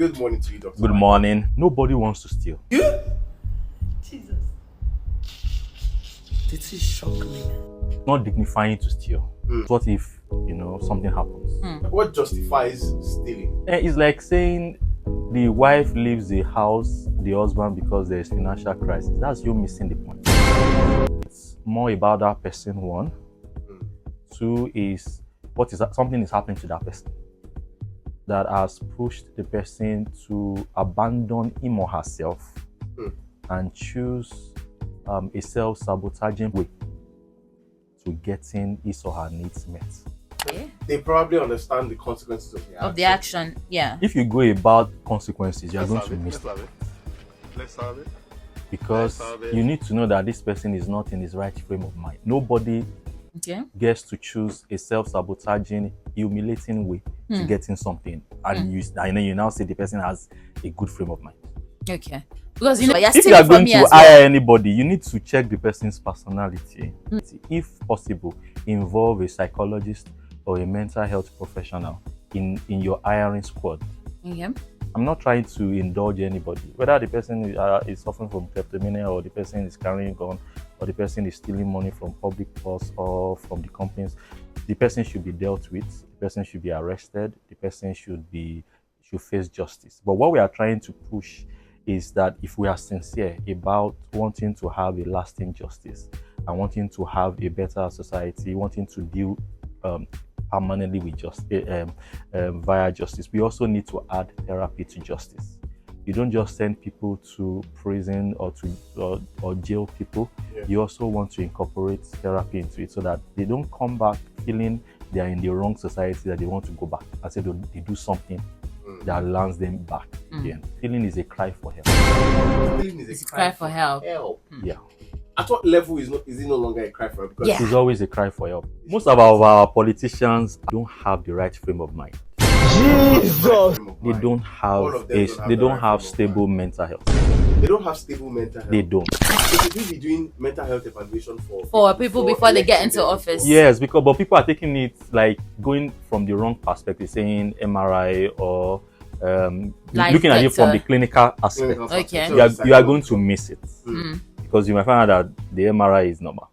Good morning to you, Dr. Good morning. Nobody wants to steal. You? Jesus. This is shock me. Not dignifying to steal. What if, something happens? What justifies stealing? It's like saying the wife leaves the house, the husband, because there is financial crisis. That's you missing the point. It's more about that person, one. Two is, something is happening to that person that has pushed the person to abandon him or herself and choose a self-sabotaging way to getting his or her needs met. They probably understand the consequences of the action. Yeah. If you go about consequences, you're going to miss it. Let's have it. Because you need to know that this person is not in his right frame of mind. Nobody gets to choose a self-sabotaging, humiliating way to getting something. And you now say the person has a good frame of mind. Okay. Because if you are going to hire anybody, you need to check the person's personality. If possible, involve a psychologist or a mental health professional in your hiring squad. I'm not trying to indulge anybody. Whether the person is suffering from kleptomania, or the person is carrying a gun, or the person is stealing money from public purse or from the companies, the person should be dealt with. The person should be arrested. The person should face justice. But what we are trying to push is that if we are sincere about wanting to have a lasting justice and wanting to have a better society, wanting to deal permanently with via justice, we also need to add therapy to justice. You don't just send people to prison or jail people. You also want to incorporate therapy into it so that they don't come back feeling they are in the wrong society, that they want to go back and say they do something that lands them back again. Healing is a cry for help. Healing is a cry for help. Yeah. At what level is it no longer a cry for help? Because it's always a cry for help. Most of our politicians don't have the right frame of mind. Jesus! They don't have stable mental health. They don't have stable mental health. They don't. So should we be doing mental health evaluation for people before they get into office? Yes, but people are taking it like going from the wrong perspective, saying MRI or looking at it from the clinical aspect. Okay. You are going to miss it because you might find out that the MRI is normal.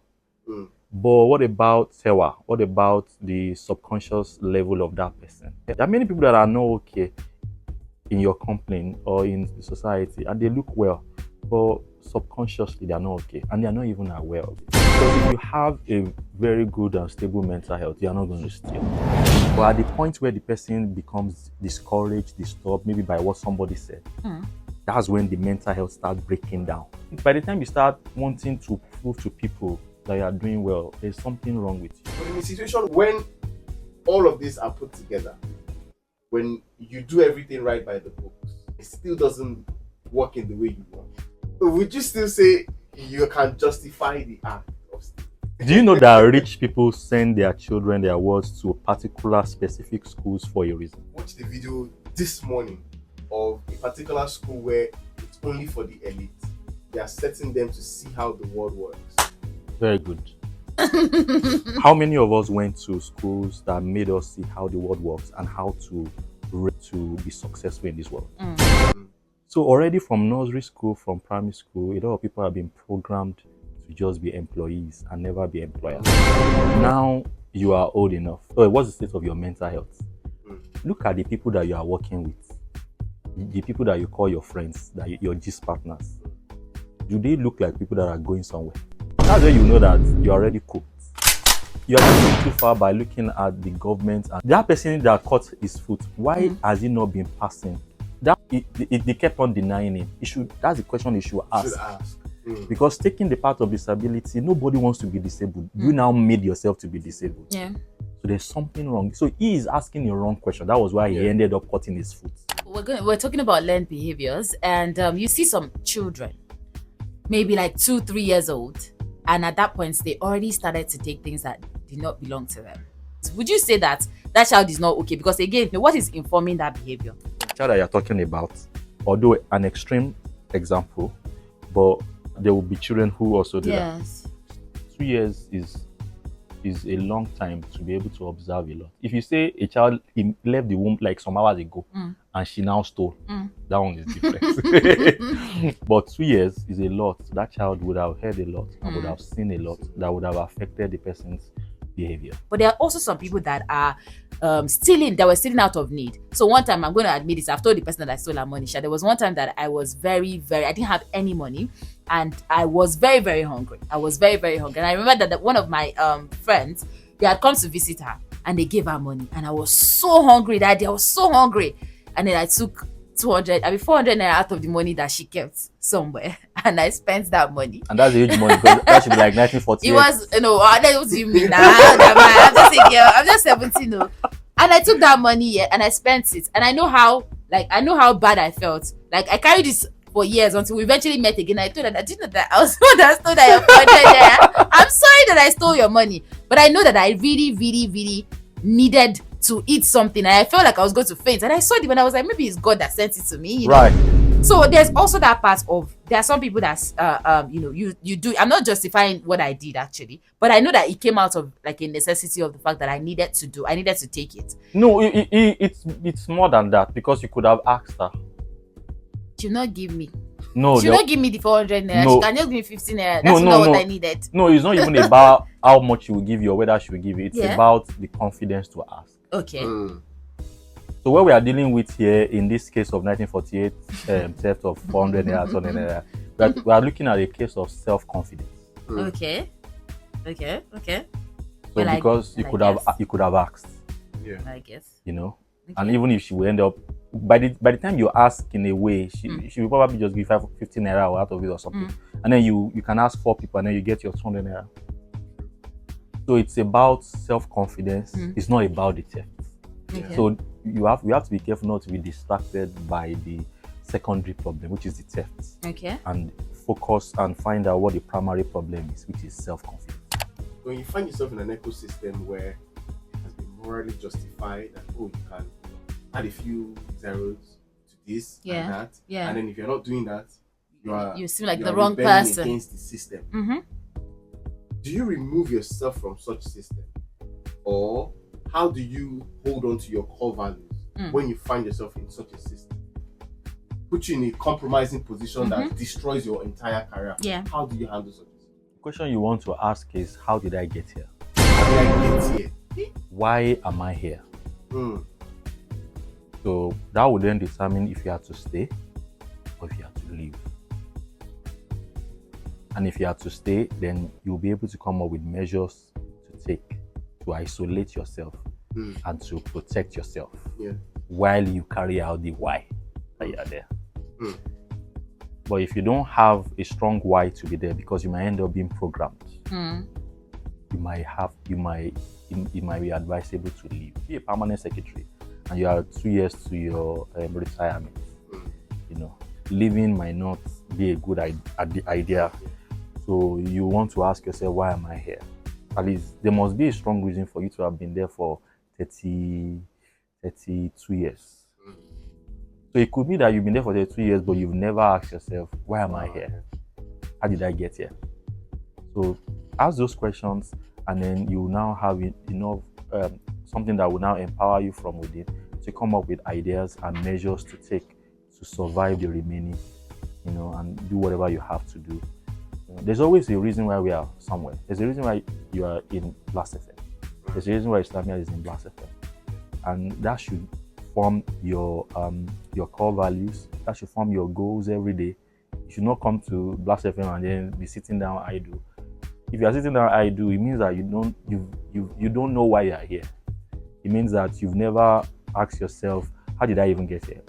But what about Sewa? What about the subconscious level of that person? There are many people that are not okay in your company or in the society, and they look well, but subconsciously they are not okay, and they are not even aware of it. Because if you have a very good and stable mental health, you are not going to steal. But at the point where the person becomes discouraged, disturbed, maybe by what somebody said, that's when the mental health starts breaking down. By the time you start wanting to prove to people that you are doing well, there's something wrong with you. But in a situation when all of these are put together, when you do everything right by the books, it still doesn't work in the way you want, would you still say you can justify the act of stealing? Do you know that rich people send their children, their wards, to particular specific schools for a reason? Watch the video this morning of a particular school where it's only for the elite. They are setting them to see how the world works. Very good. How many of us went to schools that made us see how the world works and how to be successful in this world? So already from nursery school, from primary school, a lot of people have been programmed to just be employees and never be employers. Now you are old enough. What's the state of your mental health? Look at the people that you are working with, the people that you call your friends, your gist partners. Do they look like people that are going somewhere? That's where you know that you're already cooked. You're going too far by looking at the government. And that person that caught his foot, why has he not been passing? They kept on denying him. That's the question you should ask. Because taking the part of disability, nobody wants to be disabled. You now made yourself to be disabled. Yeah. So there's something wrong. So he is asking the wrong question. That was why he ended up cutting his foot. We're talking about learned behaviors, and you see some children, maybe like 2-3 years old, and at that point they already started to take things that did not belong to them. Would you say that child is not okay? Because again, what is informing that behavior? The child that you're talking about, although an extreme example, but there will be children who also do that. 2 years is is a long time to be able to observe a lot. If you say a child left the womb like some hours ago and she now stole, that one is different. But 2 years is a lot. That child would have heard a lot and would have seen a lot that would have affected the person's behavior. But there are also some people that are stealing, that were stealing out of need. So one time, I'm going to admit this, I've told the person that I stole her money. There was one time that I was I didn't have any money, and I was very, very hungry. I was very, very hungry. And I remember that one of my friends, they had come to visit her and they gave her money. And I was so hungry that day. I was so hungry. And then I took 400 naira out of the money that she kept somewhere, and I spent that money. And that's a huge money, because that should be like 1948. It was, what do you mean? I'm just a girl. I'm just 17. No. And I took that money, and I spent it. And I know how bad I felt. Like, I carried this for years until we eventually met again. I told her that, didn't know that I was the one that stole that. I'm sorry that I stole your money, but I know that I really, really, really needed to eat something, and I felt like I was going to faint. And I saw it when I was like, maybe it's God that sent it to me, you know? Right. So there's also that part of, there are some people that you do. I'm not justifying what I did actually, but I know that it came out of like a necessity of the fact that I needed to take it. No, it's more than that, because you could have asked her. She'll not give me. No, she'll not give me the 400 naira. No. She can just give me 15 naira. That's not what I needed. No, it's not even about how much she will give you or whether she will give you. It's about the confidence to ask. Okay. So what we are dealing with here in this case of 1948 theft of 400 naira, we are looking at a case of self-confidence. Okay. So because you could have asked. Yeah. I guess. You know, okay. And even if she will end up, by the time you ask in a way, she will probably just give 15 naira out of it or something, and then you can ask 4 people and then you get your 200 naira. So it's about self-confidence. It's not about the theft. Okay. So we have to be careful not to be distracted by the secondary problem, which is the theft. Okay. And focus and find out what the primary problem is, which is self-confidence. When you find yourself in an ecosystem where it has been morally justified that you can add a few zeros to this and that, and then if you're not doing that, you seem like the wrong person against the system. Do you remove yourself from such system, or how do you hold on to your core values when you find yourself in such a system? Put you in a compromising position that destroys your entire career. Yeah. How do you handle such? The question you want to ask is, how did I get here? How did I get here? Why am I here? So that would then determine if you have to stay or if you have to leave. And if you have to stay, then you'll be able to come up with measures to take to isolate yourself and to protect yourself while you carry out the why that you are there. But if you don't have a strong why to be there, because you might end up being programmed, it might be advisable to leave. Be a permanent secretary and you are 2 years to your retirement. You know, leaving might not be a good idea. So you want to ask yourself, why am I here? At least there must be a strong reason for you to have been there for 32 years. So it could be that you've been there for 32 years, but you've never asked yourself, why am I here? How did I get here? So ask those questions, and then you now have enough something that will now empower you from within to come up with ideas and measures to take to survive the remaining, and do whatever you have to do. There's always a reason why we are somewhere. There's a reason why you are in Blast FM. There's a reason why Islamia is in Blast FM. And that should form your core values. That should form your goals every day. You should not come to Blast FM and then be sitting down idle. If you are sitting down idle, it means that you don't know why you are here. It means that you've never asked yourself, how did I even get here?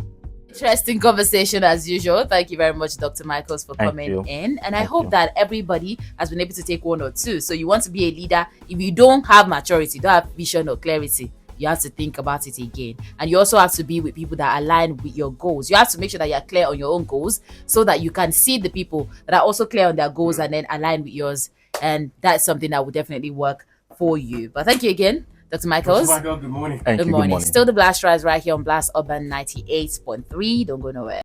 Interesting conversation as usual. Thank you very much, Dr. Michaels, for coming in. And I hope that everybody has been able to take one or two. So you want to be a leader. If you don't have maturity, don't have vision or clarity, you have to think about it again. And you also have to be with people that align with your goals. You have to make sure that you're clear on your own goals so that you can see the people that are also clear on their goals and then align with yours. And that's something that will definitely work for you. But thank you again, Dr. Michaels. Good morning. Thank you. Good morning. Still the Blast Rise right here on Blast Urban 98.3. Don't go nowhere.